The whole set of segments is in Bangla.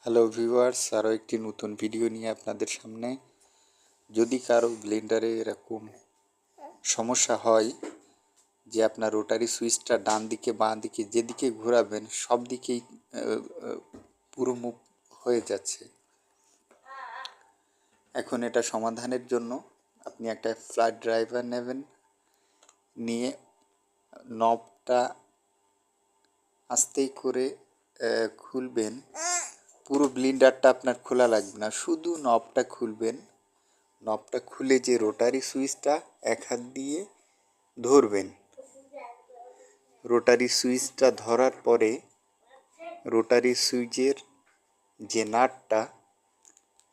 হ্যালো ভিউয়ার্স, আরও একটি নতুন ভিডিও নিয়ে আপনাদের সামনে। যদি কারো ব্লেন্ডারে এরকম সমস্যা হয় যে আপনার রোটারি সুইচটা ডান দিকে বাঁ দিকে যেদিকে ঘোরাবেন সব দিকেই পুরো মুভ হয়ে যাচ্ছে, এখন এটা সমাধানের জন্য আপনি একটা ফ্ল্যাট ড্রাইভার নেবেন, নিয়ে নবটা আস্তে করে খুলবেন। পুরো ব্লেন্ডারটা আপনার খোলা লাগবে না, শুধু নবটা খুলবেন। নবটা খুলে যে রোটারি সুইচটা এক হাত দিয়ে ধরবেন। রোটারি সুইচটা ধরার পরে রোটারি সুইচের যে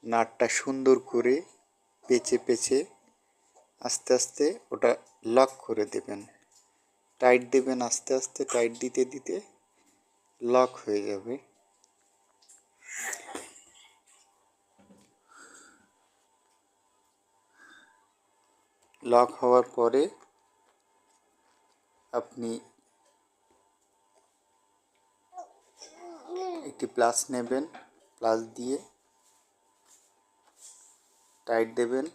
নাটটা সুন্দর করে পেঁচে পেঁচে আস্তে আস্তে ওটা লক করে দেবেন। টাইট দেবেন, আস্তে আস্তে টাইট দিতে দিতে লক হয়ে যাবে। লক হওয়ার পরে আপনি একটি প্লাস নেবেন, প্লাস দিয়ে টাইট দেবেন।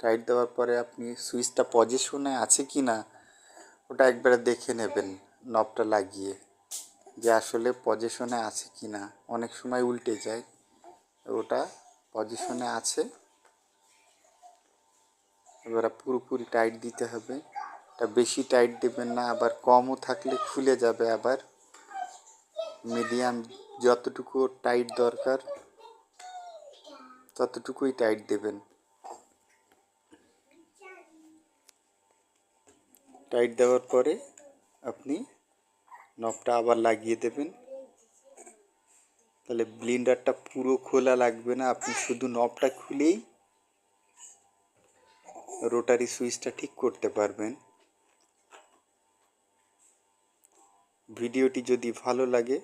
টাইট দেওয়ার পরে আপনি সুইচটা পজিশনে আছে কি না ওটা একবারে দেখে নেবেন নবটা লাগিয়ে, যে আসলে পজিশনে আছে কি না। অনেক সময় উল্টে যায়, ওটা পজিশনে আছে। এবার পুরোপুরি টাইট দিতে হবে, এটা বেশি টাইট দেবেন না, আবার কমও থাকলে খুলে যাবে। আবার মিডিয়াম যতটুকু টাইট দরকার ততটুকুই টাইট দেবেন। টাইট দেওয়ার পরে আপনি নবটা আবার লাগিয়ে দেবেন। তাহলে ব্লেন্ডারটা পুরো খোলা লাগবে না, আপনি শুধু নবটা খুলেই রোটারি সুইচটা ঠিক করতে পারবেন। ভিডিওটি যদি ভালো লাগে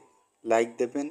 লাইক দেবেন,